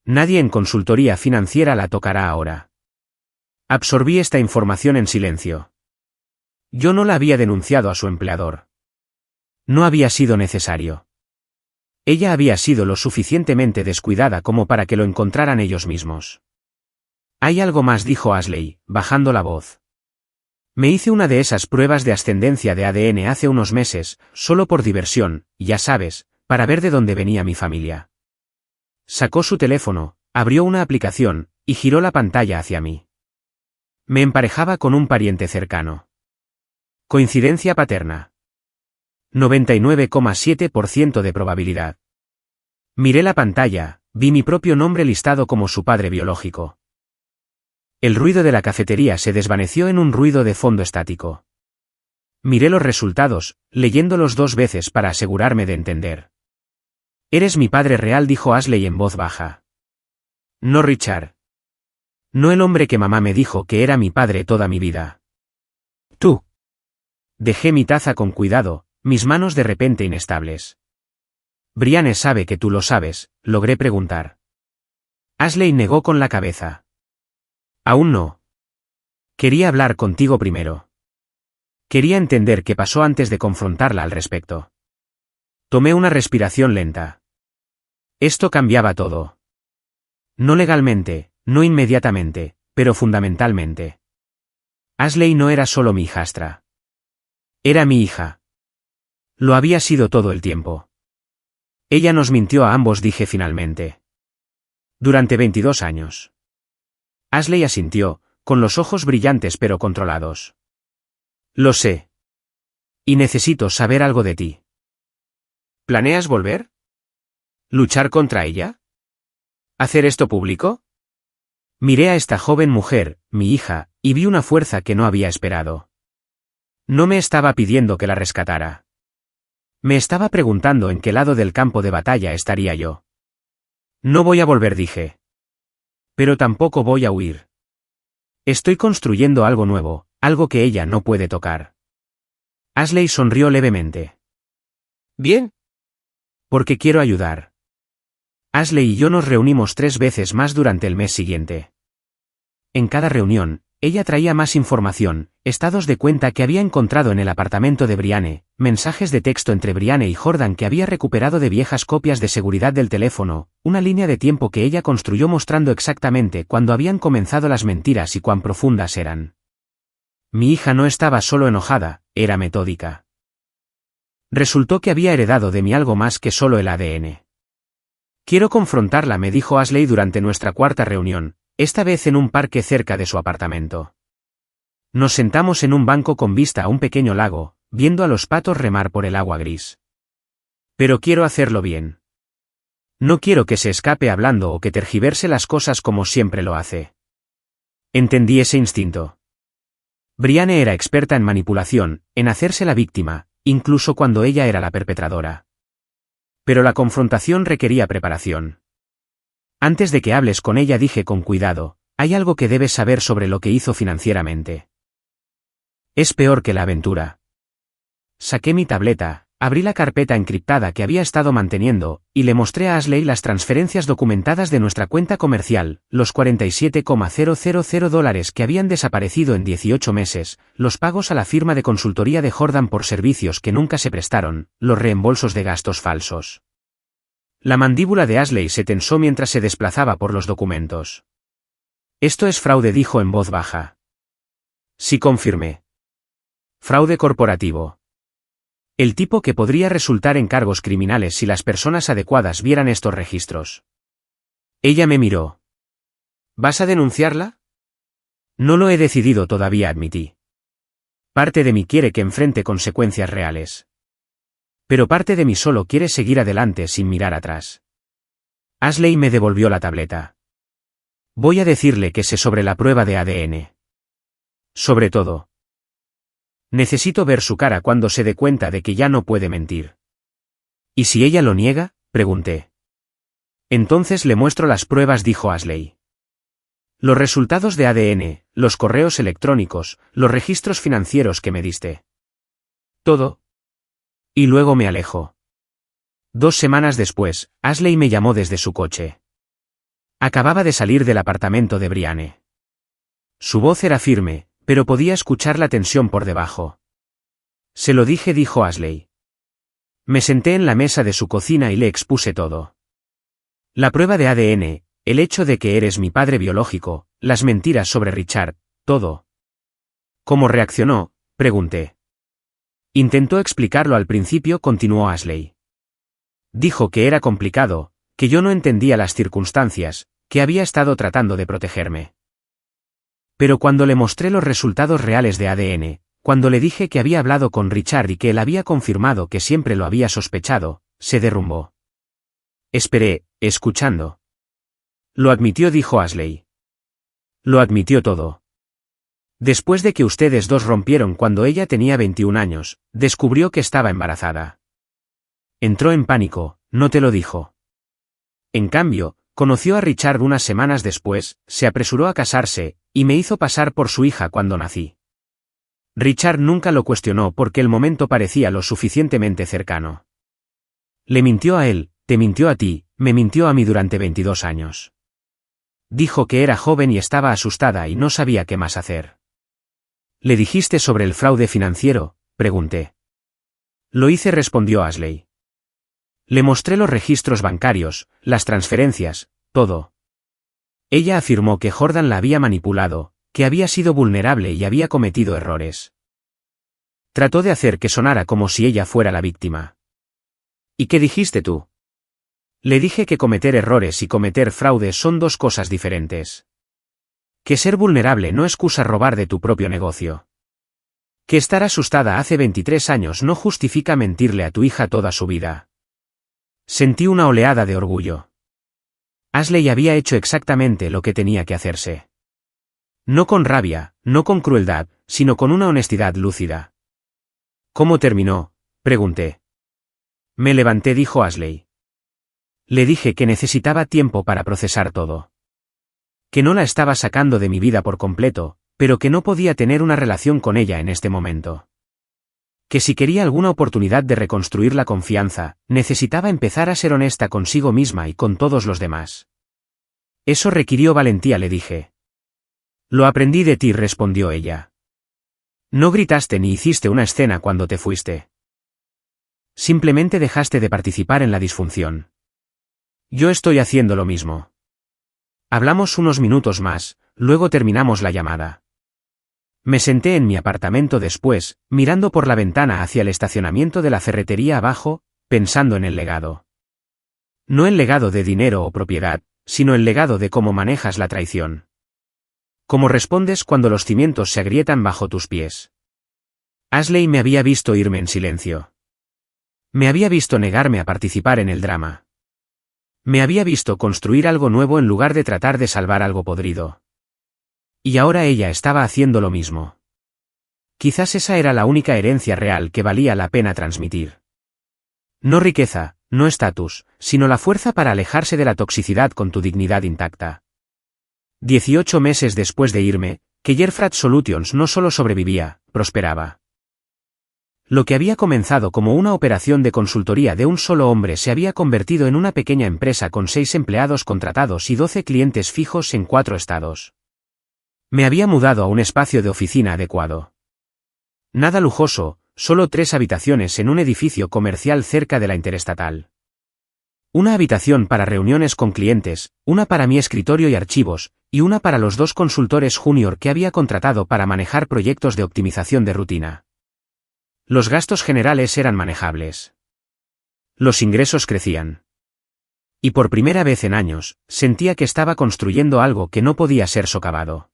Nadie en consultoría financiera la tocará ahora. Absorbí esta información en silencio. Yo no la había denunciado a su empleador. No había sido necesario. Ella había sido lo suficientemente descuidada como para que lo encontraran ellos mismos. Hay algo más, dijo Ashley, bajando la voz. Me hice una de esas pruebas de ascendencia de ADN hace unos meses, solo por diversión, ya sabes, para ver de dónde venía mi familia. Sacó su teléfono, abrió una aplicación, y giró la pantalla hacia mí. Me emparejaba con un pariente cercano. Coincidencia paterna. 99,7% de probabilidad. Miré la pantalla, vi mi propio nombre listado como su padre biológico. El ruido de la cafetería se desvaneció en un ruido de fondo estático. Miré los resultados, leyéndolos 2 veces para asegurarme de entender. Eres mi padre real, dijo Ashley en voz baja. No Richard. No el hombre que mamá me dijo que era mi padre toda mi vida. Tú. Dejé mi taza con cuidado, mis manos de repente inestables. Brianne sabe que tú lo sabes, logré preguntar. Ashley negó con la cabeza. Aún no. Quería hablar contigo primero. Quería entender qué pasó antes de confrontarla al respecto. Tomé una respiración lenta. Esto cambiaba todo. No legalmente, no inmediatamente, pero fundamentalmente. Ashley no era solo mi hijastra. Era mi hija. Lo había sido todo el tiempo. Ella nos mintió a ambos, dije finalmente. Durante 22 años. Ashley asintió, con los ojos brillantes pero controlados. Lo sé. Y necesito saber algo de ti. ¿Planeas volver? ¿Luchar contra ella? ¿Hacer esto público? Miré a esta joven mujer, mi hija, y vi una fuerza que no había esperado. No me estaba pidiendo que la rescatara. Me estaba preguntando en qué lado del campo de batalla estaría yo. No voy a volver, dije. Pero tampoco voy a huir. Estoy construyendo algo nuevo, algo que ella no puede tocar. Ashley sonrió levemente. Bien. Porque quiero ayudar. Ashley y yo nos reunimos 3 veces más durante el mes siguiente. En cada reunión, ella traía más información, estados de cuenta que había encontrado en el apartamento de Brianne, mensajes de texto entre Brianne y Jordan que había recuperado de viejas copias de seguridad del teléfono, una línea de tiempo que ella construyó mostrando exactamente cuándo habían comenzado las mentiras y cuán profundas eran. Mi hija no estaba solo enojada, era metódica. Resultó que había heredado de mí algo más que solo el ADN. Quiero confrontarla, me dijo Ashley durante nuestra 4ª reunión, esta vez en un parque cerca de su apartamento. Nos sentamos en un banco con vista a un pequeño lago, viendo a los patos remar por el agua gris. Pero quiero hacerlo bien. No quiero que se escape hablando o que tergiverse las cosas como siempre lo hace. Entendí ese instinto. Brianne era experta en manipulación, en hacerse la víctima, incluso cuando ella era la perpetradora. Pero la confrontación requería preparación. Antes de que hables con ella, dije con cuidado, hay algo que debes saber sobre lo que hizo financieramente. Es peor que la aventura. Saqué mi tableta, abrí la carpeta encriptada que había estado manteniendo, y le mostré a Ashley las transferencias documentadas de nuestra cuenta comercial, los $47,000 que habían desaparecido en 18 meses, los pagos a la firma de consultoría de Jordan por servicios que nunca se prestaron, los reembolsos de gastos falsos. La mandíbula de Ashley se tensó mientras se desplazaba por los documentos. Esto es fraude, dijo en voz baja. Sí, confirmé. Fraude corporativo. El tipo que podría resultar en cargos criminales si las personas adecuadas vieran estos registros. Ella me miró. ¿Vas a denunciarla? No lo he decidido todavía, admití. Parte de mí quiere que enfrente consecuencias reales. Pero parte de mí solo quiere seguir adelante sin mirar atrás. Ashley me devolvió la tableta. Voy a decirle que sé sobre la prueba de ADN. Sobre todo. Necesito ver su cara cuando se dé cuenta de que ya no puede mentir. ¿Y si ella lo niega?, pregunté. Entonces le muestro las pruebas, dijo Ashley. Los resultados de ADN, los correos electrónicos, los registros financieros que me diste. Todo. Y luego me alejo. 2 semanas después, Ashley me llamó desde su coche. Acababa de salir del apartamento de Brianne. Su voz era firme, pero podía escuchar la tensión por debajo. Se lo dije, dijo Ashley. Me senté en la mesa de su cocina y le expuse todo. La prueba de ADN, el hecho de que eres mi padre biológico, las mentiras sobre Richard, todo. ¿Cómo reaccionó?, pregunté. Intentó explicarlo al principio, continuó Ashley. Dijo que era complicado, que yo no entendía las circunstancias, que había estado tratando de protegerme. Pero cuando le mostré los resultados reales de ADN, cuando le dije que había hablado con Richard y que él había confirmado que siempre lo había sospechado, se derrumbó. Esperé, escuchando. Lo admitió, dijo Ashley. Lo admitió todo. Después de que ustedes dos rompieron cuando ella tenía 21 años, descubrió que estaba embarazada. Entró en pánico, no te lo dijo. En cambio, conoció a Richard unas semanas después, se apresuró a casarse, y me hizo pasar por su hija cuando nací. Richard nunca lo cuestionó porque el momento parecía lo suficientemente cercano. Le mintió a él, te mintió a ti, me mintió a mí durante 22 años. Dijo que era joven y estaba asustada y no sabía qué más hacer. ¿Le dijiste sobre el fraude financiero?, pregunté. Lo hice, respondió Ashley. Le mostré los registros bancarios, las transferencias, todo. Ella afirmó que Jordan la había manipulado, que había sido vulnerable y había cometido errores. Trató de hacer que sonara como si ella fuera la víctima. ¿Y qué dijiste tú? Le dije que cometer errores y cometer fraude son dos cosas diferentes. Que ser vulnerable no excusa robar de tu propio negocio. Que estar asustada hace 23 años no justifica mentirle a tu hija toda su vida. Sentí una oleada de orgullo. Ashley había hecho exactamente lo que tenía que hacerse. No con rabia, no con crueldad, sino con una honestidad lúcida. ¿Cómo terminó?, pregunté. Me levanté, dijo Ashley. Le dije que necesitaba tiempo para procesar todo. Que no la estaba sacando de mi vida por completo, pero que no podía tener una relación con ella en este momento. Que si quería alguna oportunidad de reconstruir la confianza, necesitaba empezar a ser honesta consigo misma y con todos los demás. Eso requirió valentía, le dije. Lo aprendí de ti, respondió ella. No gritaste ni hiciste una escena cuando te fuiste. Simplemente dejaste de participar en la disfunción. Yo estoy haciendo lo mismo. Hablamos unos minutos más, luego terminamos la llamada. Me senté en mi apartamento después, mirando por la ventana hacia el estacionamiento de la ferretería abajo, pensando en el legado. No el legado de dinero o propiedad, sino el legado de cómo manejas la traición. Cómo respondes cuando los cimientos se agrietan bajo tus pies. Ashley me había visto irme en silencio. Me había visto negarme a participar en el drama. Me había visto construir algo nuevo en lugar de tratar de salvar algo podrido. Y ahora ella estaba haciendo lo mismo. Quizás esa era la única herencia real que valía la pena transmitir. No riqueza, no estatus, sino la fuerza para alejarse de la toxicidad con tu dignidad intacta. 18 meses después de irme, Kellerfrat Solutions no solo sobrevivía, prosperaba. Lo que había comenzado como una operación de consultoría de un solo hombre se había convertido en una pequeña empresa con 6 empleados contratados y 12 clientes fijos en 4 estados. Me había mudado a un espacio de oficina adecuado. Nada lujoso, solo 3 habitaciones en un edificio comercial cerca de la Interestatal. Una habitación para reuniones con clientes, una para mi escritorio y archivos, y una para los 2 consultores junior que había contratado para manejar proyectos de optimización de rutina. Los gastos generales eran manejables. Los ingresos crecían. Y por primera vez en años, sentía que estaba construyendo algo que no podía ser socavado.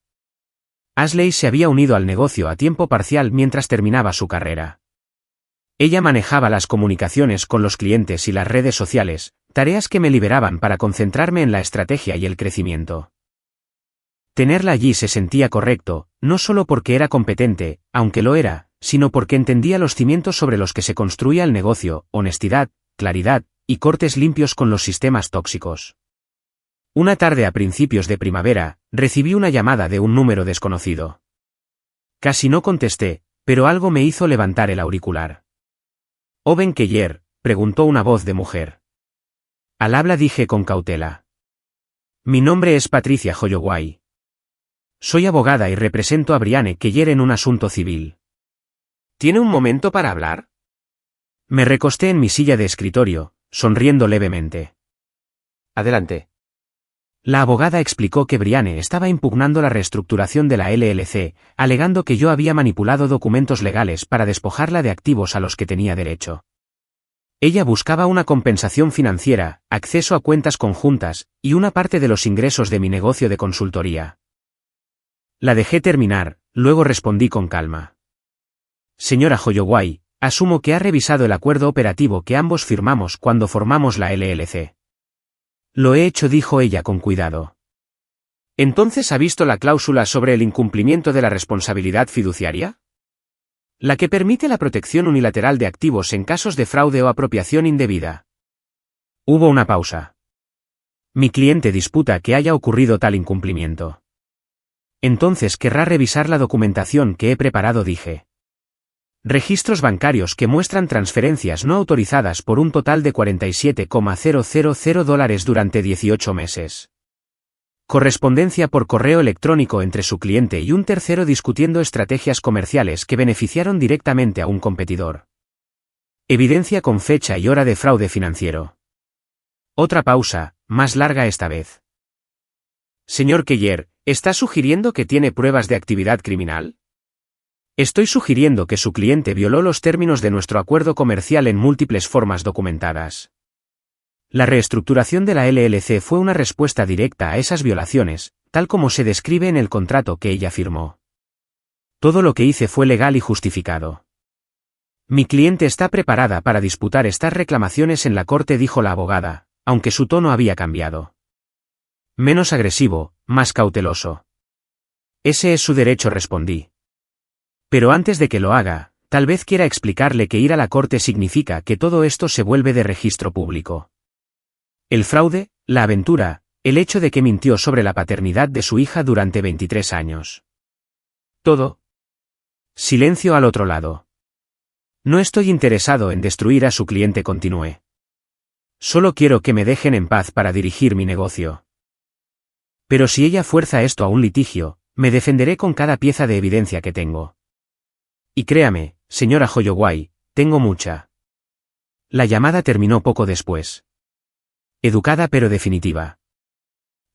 Ashley se había unido al negocio a tiempo parcial mientras terminaba su carrera. Ella manejaba las comunicaciones con los clientes y las redes sociales, tareas que me liberaban para concentrarme en la estrategia y el crecimiento. Tenerla allí se sentía correcto, no solo porque era competente, aunque lo era, sino porque entendía los cimientos sobre los que se construía el negocio: honestidad, claridad, y cortes limpios con los sistemas tóxicos. Una tarde a principios de primavera, recibí una llamada de un número desconocido. Casi no contesté, pero algo me hizo levantar el auricular. «¿Owen Keller?», preguntó una voz de mujer. Al habla dije con cautela. «Mi nombre es Patricia Holloway. Soy abogada y represento a Brianne Keller en un asunto civil». «¿Tiene un momento para hablar?». Me recosté en mi silla de escritorio, sonriendo levemente. «Adelante». La abogada explicó que Brianne estaba impugnando la reestructuración de la LLC, alegando que yo había manipulado documentos legales para despojarla de activos a los que tenía derecho. Ella buscaba una compensación financiera, acceso a cuentas conjuntas, y una parte de los ingresos de mi negocio de consultoría. La dejé terminar, luego respondí con calma. «Señora Holloway, asumo que ha revisado el acuerdo operativo que ambos firmamos cuando formamos la LLC». «Lo he hecho», dijo ella con cuidado. «¿Entonces ha visto la cláusula sobre el incumplimiento de la responsabilidad fiduciaria? La que permite la protección unilateral de activos en casos de fraude o apropiación indebida». Hubo una pausa. «Mi cliente disputa que haya ocurrido tal incumplimiento». «Entonces querrá revisar la documentación que he preparado», dije. «Registros bancarios que muestran transferencias no autorizadas por un total de $47,000 durante 18 meses. Correspondencia por correo electrónico entre su cliente y un tercero discutiendo estrategias comerciales que beneficiaron directamente a un competidor. Evidencia con fecha y hora de fraude financiero». Otra pausa, más larga esta vez. «Señor Keller, ¿está sugiriendo que tiene pruebas de actividad criminal?». «Estoy sugiriendo que su cliente violó los términos de nuestro acuerdo comercial en múltiples formas documentadas. La reestructuración de la LLC fue una respuesta directa a esas violaciones, tal como se describe en el contrato que ella firmó. Todo lo que hice fue legal y justificado. Mi cliente está preparada para disputar estas reclamaciones en la corte», dijo la abogada, aunque su tono había cambiado. Menos agresivo, más cauteloso. «Ese es su derecho», respondí. «Pero antes de que lo haga, tal vez quiera explicarle que ir a la corte significa que todo esto se vuelve de registro público. El fraude, la aventura, el hecho de que mintió sobre la paternidad de su hija durante 23 años. Todo». Silencio al otro lado. «No estoy interesado en destruir a su cliente», continué. «Solo quiero que me dejen en paz para dirigir mi negocio. Pero si ella fuerza esto a un litigio, me defenderé con cada pieza de evidencia que tengo. Y créame, señora Holloway, tengo mucha». La llamada terminó poco después. Educada pero definitiva.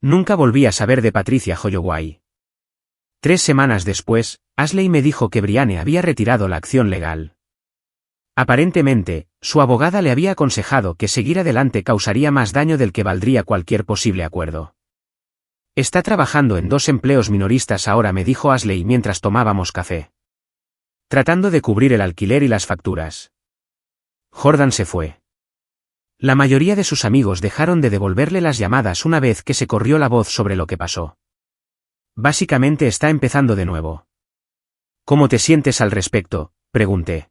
Nunca volví a saber de Patricia Holloway. 3 semanas después, Ashley me dijo que Brianne había retirado la acción legal. Aparentemente, su abogada le había aconsejado que seguir adelante causaría más daño del que valdría cualquier posible acuerdo. «Está trabajando en 2 empleos minoristas ahora», me dijo Ashley mientras tomábamos café. «Tratando de cubrir el alquiler y las facturas». Jordan se fue. La mayoría de sus amigos dejaron de devolverle las llamadas una vez que se corrió la voz sobre lo que pasó. Básicamente está empezando de nuevo. «¿Cómo te sientes al respecto?», pregunté.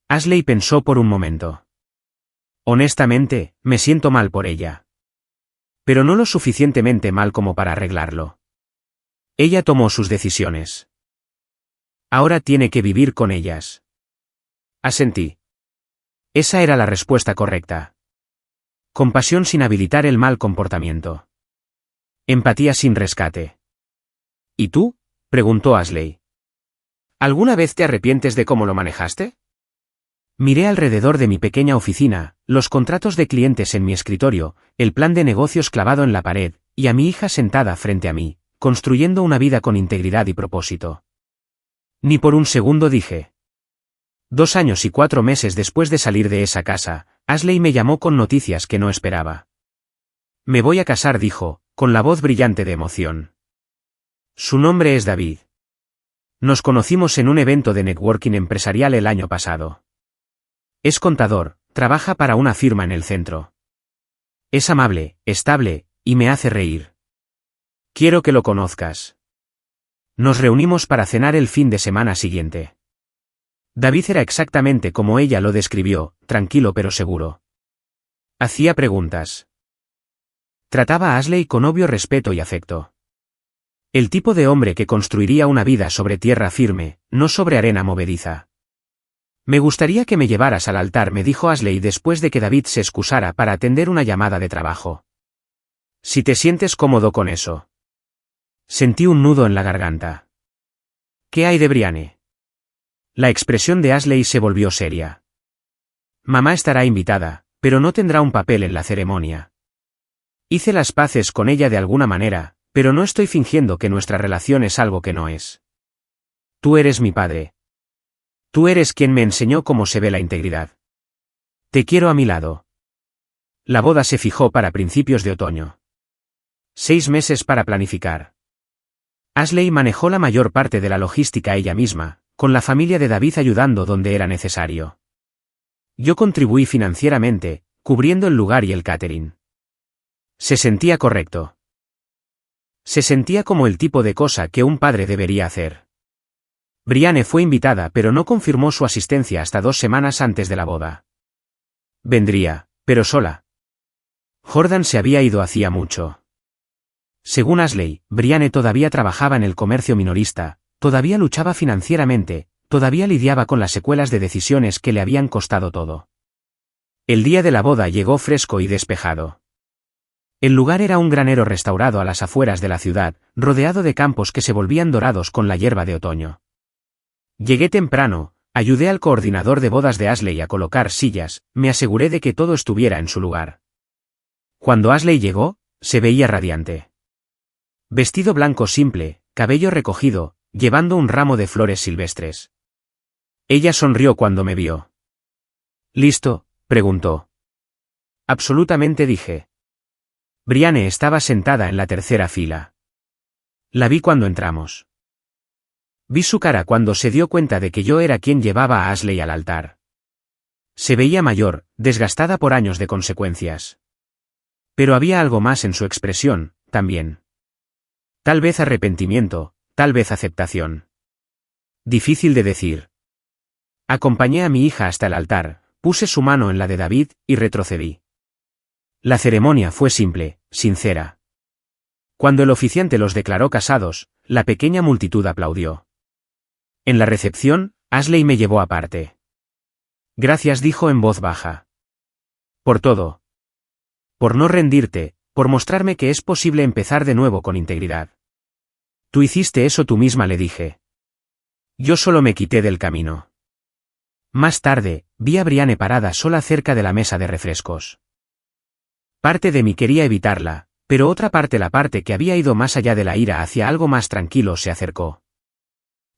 Ashley pensó por un momento. «Honestamente, me siento mal por ella. Pero no lo suficientemente mal como para arreglarlo. Ella tomó sus decisiones. Ahora tiene que vivir con ellas». Asentí. Esa era la respuesta correcta. Compasión sin habilitar el mal comportamiento. Empatía sin rescate. «¿Y tú?», preguntó Ashley. «¿Alguna vez te arrepientes de cómo lo manejaste?». Miré alrededor de mi pequeña oficina, los contratos de clientes en mi escritorio, el plan de negocios clavado en la pared, y a mi hija sentada frente a mí, construyendo una vida con integridad y propósito. Ni por un segundo dije. 2 años y 4 meses después de salir de esa casa, Ashley me llamó con noticias que no esperaba. Me voy a casar, dijo, con la voz brillante de emoción. Su nombre es David. Nos conocimos en un evento de networking empresarial el año pasado. Es contador, trabaja para una firma en el centro. Es amable, estable, y me hace reír. Quiero que lo conozcas. Nos reunimos para cenar el fin de semana siguiente. David era exactamente como ella lo describió, tranquilo pero seguro. Hacía preguntas. Trataba a Ashley con obvio respeto y afecto. El tipo de hombre que construiría una vida sobre tierra firme, no sobre arena movediza. Me gustaría que me llevaras al altar, me dijo Ashley después de que David se excusara para atender una llamada de trabajo. Si te sientes cómodo con eso. Sentí un nudo en la garganta. ¿Qué hay de Brianne? La expresión de Ashley se volvió seria. Mamá estará invitada, pero no tendrá un papel en la ceremonia. Hice las paces con ella de alguna manera, pero no estoy fingiendo que nuestra relación es algo que no es. Tú eres mi padre. Tú eres quien me enseñó cómo se ve la integridad. Te quiero a mi lado. La boda se fijó para principios de otoño. 6 meses para planificar. Ashley manejó la mayor parte de la logística ella misma, con la familia de David ayudando donde era necesario. Yo contribuí financieramente, cubriendo el lugar y el catering. Se sentía correcto. Se sentía como el tipo de cosa que un padre debería hacer. Brianne fue invitada pero no confirmó su asistencia hasta 2 semanas antes de la boda. Vendría, pero sola. Jordan se había ido hacía mucho. Según Ashley, Brianne todavía trabajaba en el comercio minorista, todavía luchaba financieramente, todavía lidiaba con las secuelas de decisiones que le habían costado todo. El día de la boda llegó fresco y despejado. El lugar era un granero restaurado a las afueras de la ciudad, rodeado de campos que se volvían dorados con la hierba de otoño. Llegué temprano, ayudé al coordinador de bodas de Ashley a colocar sillas, me aseguré de que todo estuviera en su lugar. Cuando Ashley llegó, se veía radiante. Vestido blanco simple, cabello recogido, llevando un ramo de flores silvestres. Ella sonrió cuando me vio. ¿Listo?, preguntó. Absolutamente, dije. Brianne estaba sentada en la tercera fila. La vi cuando entramos. Vi su cara cuando se dio cuenta de que yo era quien llevaba a Ashley al altar. Se veía mayor, desgastada por años de consecuencias. Pero había algo más en su expresión, también. Tal vez arrepentimiento, tal vez aceptación. Difícil de decir. Acompañé a mi hija hasta el altar, puse su mano en la de David, y retrocedí. La ceremonia fue simple, sincera. Cuando el oficiante los declaró casados, la pequeña multitud aplaudió. En la recepción, Ashley me llevó aparte. Gracias, dijo en voz baja. Por todo. Por no rendirte, por mostrarme que es posible empezar de nuevo con integridad. Tú hiciste eso tú misma, le dije. Yo solo me quité del camino. Más tarde, vi a Brianne parada sola cerca de la mesa de refrescos. Parte de mí quería evitarla, pero otra parte, la parte que había ido más allá de la ira hacia algo más tranquilo, se acercó.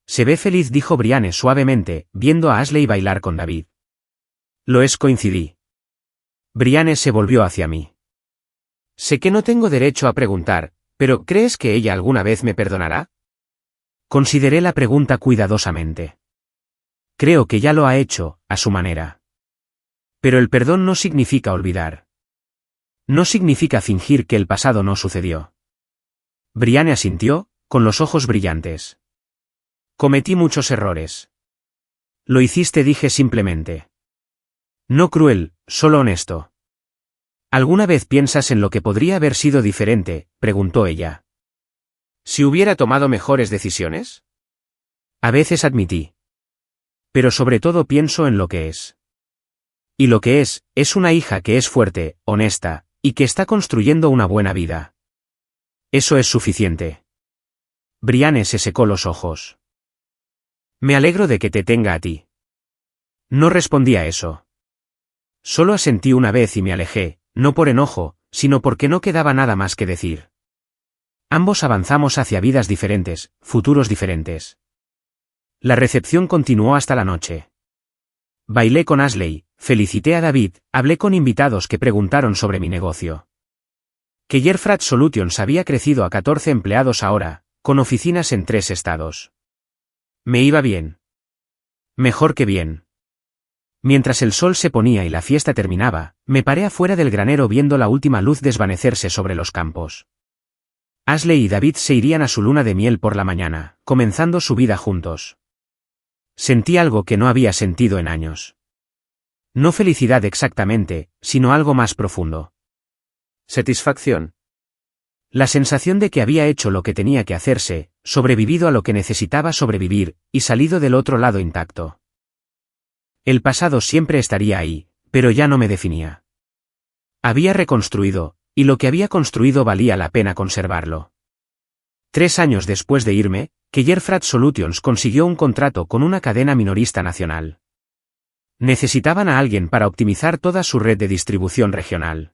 Se ve feliz, dijo Brianne suavemente, viendo a Ashley bailar con David. Lo es, coincidí. Brianne se volvió hacia mí. Sé que no tengo derecho a preguntar, pero ¿crees que ella alguna vez me perdonará? Consideré la pregunta cuidadosamente. Creo que ya lo ha hecho, a su manera. Pero el perdón no significa olvidar. No significa fingir que el pasado no sucedió. Brianne asintió, con los ojos brillantes. Cometí muchos errores. Lo hiciste, dije simplemente. No cruel, solo honesto. ¿Alguna vez piensas en lo que podría haber sido diferente?, preguntó ella. ¿Si hubiera tomado mejores decisiones? A veces, admití. Pero sobre todo pienso en lo que es. Y lo que es una hija que es fuerte, honesta, y que está construyendo una buena vida. Eso es suficiente. Brianne se secó los ojos. Me alegro de que te tenga a ti. No respondí a eso. Solo asentí una vez y me alejé, no por enojo, sino porque no quedaba nada más que decir. Ambos avanzamos hacia vidas diferentes, futuros diferentes. La recepción continuó hasta la noche. Bailé con Ashley, felicité a David, hablé con invitados que preguntaron sobre mi negocio. que Jerfrat Solutions había crecido a 14 empleados ahora, con oficinas en 3 estados. Me iba bien. Mejor que bien. Mientras el sol se ponía y la fiesta terminaba, me paré afuera del granero viendo la última luz desvanecerse sobre los campos. Ashley y David se irían a su luna de miel por la mañana, comenzando su vida juntos. Sentí algo que no había sentido en años. No felicidad exactamente, sino algo más profundo. Satisfacción. La sensación de que había hecho lo que tenía que hacerse, sobrevivido a lo que necesitaba sobrevivir, y salido del otro lado intacto. El pasado siempre estaría ahí, pero ya no me definía. Había reconstruido, y lo que había construido valía la pena conservarlo. 3 años después de irme, que Jerfrat Solutions consiguió un contrato con una cadena minorista nacional. Necesitaban a alguien para optimizar toda su red de distribución regional.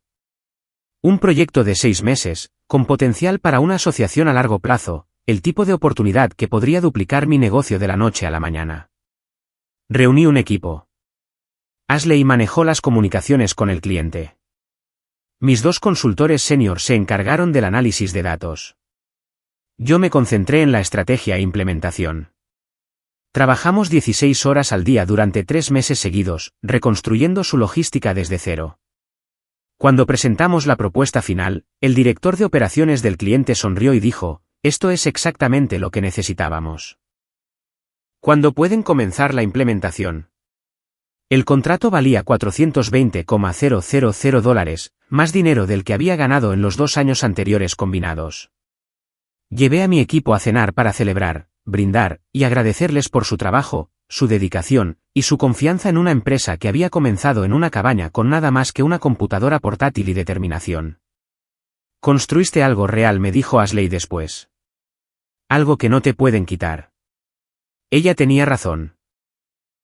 Un proyecto de 6 meses, con potencial para una asociación a largo plazo, el tipo de oportunidad que podría duplicar mi negocio de la noche a la mañana. Reuní un equipo. Ashley manejó las comunicaciones con el cliente. Mis 2 consultores senior se encargaron del análisis de datos. Yo me concentré en la estrategia e implementación. Trabajamos 16 horas al día durante 3 meses seguidos, reconstruyendo su logística desde cero. Cuando presentamos la propuesta final, el director de operaciones del cliente sonrió y dijo, esto es exactamente lo que necesitábamos. ¿Cuándo pueden comenzar la implementación? El contrato valía $420,000, más dinero del que había ganado en los 2 años anteriores combinados. Llevé a mi equipo a cenar para celebrar, brindar, y agradecerles por su trabajo, su dedicación, y su confianza en una empresa que había comenzado en una cabaña con nada más que una computadora portátil y determinación. Construiste algo real, me dijo Ashley después. Algo que no te pueden quitar. Ella tenía razón.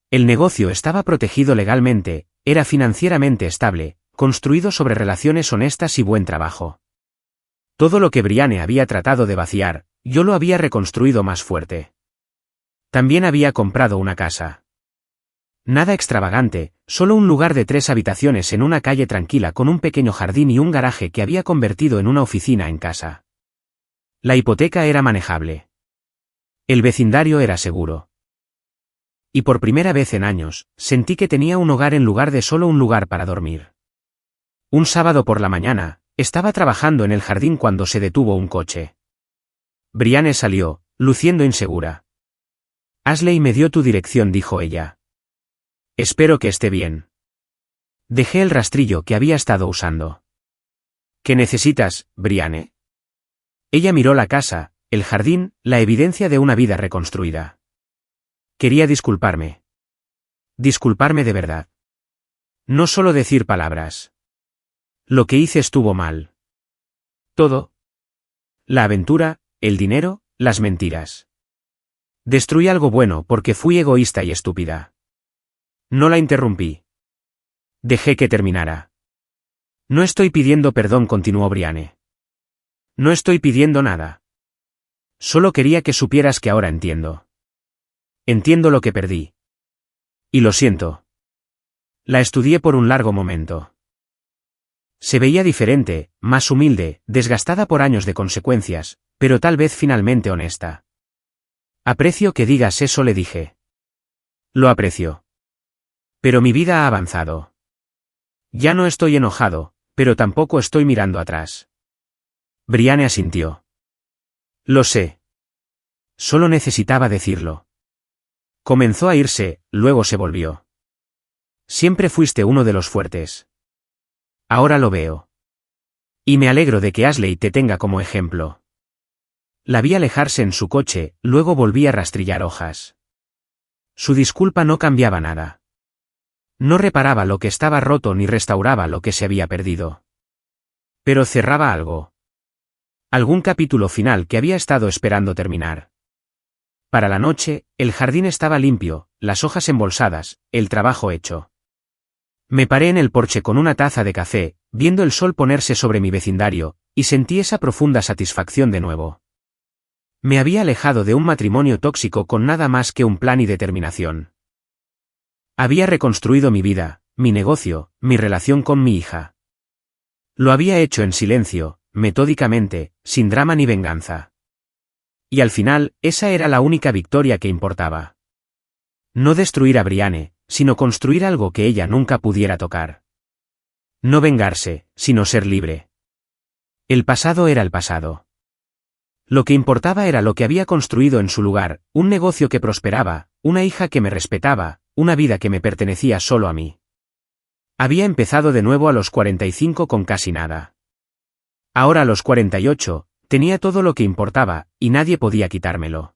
El negocio estaba protegido legalmente, era financieramente estable, construido sobre relaciones honestas y buen trabajo. Todo lo que Brianne había tratado de vaciar, yo lo había reconstruido más fuerte. También había comprado una casa. Nada extravagante, solo un lugar de 3 habitaciones en una calle tranquila con un pequeño jardín y un garaje que había convertido en una oficina en casa. La hipoteca era manejable. El vecindario era seguro. Y por primera vez en años, sentí que tenía un hogar en lugar de solo un lugar para dormir. Un sábado por la mañana, estaba trabajando en el jardín cuando se detuvo un coche. Brianne salió, luciendo insegura. Ashley me dio tu dirección, dijo ella. Espero que esté bien. Dejé el rastrillo que había estado usando. ¿Qué necesitas, Brianne? Ella miró la casa, el jardín, la evidencia de una vida reconstruida. Quería disculparme. Disculparme de verdad. No solo decir palabras. Lo que hice estuvo mal. Todo. La aventura, el dinero, las mentiras. Destruí algo bueno porque fui egoísta y estúpida. No la interrumpí. Dejé que terminara. No estoy pidiendo perdón, continuó Brianne. No estoy pidiendo nada. Solo quería que supieras que ahora entiendo. Entiendo lo que perdí. Y lo siento. La estudié por un largo momento. Se veía diferente, más humilde, desgastada por años de consecuencias, pero tal vez finalmente honesta. Aprecio que digas eso, le dije. Lo aprecio. Pero mi vida ha avanzado. Ya no estoy enojado, pero tampoco estoy mirando atrás. Brianne asintió. Lo sé. Solo necesitaba decirlo. Comenzó a irse, luego se volvió. Siempre fuiste uno de los fuertes. Ahora lo veo. Y me alegro de que Ashley te tenga como ejemplo. La vi alejarse en su coche, luego volví a rastrillar hojas. Su disculpa no cambiaba nada. No reparaba lo que estaba roto ni restauraba lo que se había perdido. Pero cerraba algo. Algún capítulo final que había estado esperando terminar. Para la noche, el jardín estaba limpio, las hojas embolsadas, el trabajo hecho. Me paré en el porche con una taza de café, viendo el sol ponerse sobre mi vecindario, y sentí esa profunda satisfacción de nuevo. Me había alejado de un matrimonio tóxico con nada más que un plan y determinación. Había reconstruido mi vida, mi negocio, mi relación con mi hija. Lo había hecho en silencio, metódicamente, sin drama ni venganza. Y al final, esa era la única victoria que importaba. No destruir a Brianne, sino construir algo que ella nunca pudiera tocar. No vengarse, sino ser libre. El pasado era el pasado. Lo que importaba era lo que había construido en su lugar, un negocio que prosperaba, una hija que me respetaba, una vida que me pertenecía solo a mí. Había empezado de nuevo a los 45 con casi nada. Ahora a los 48, tenía todo lo que importaba, y nadie podía quitármelo.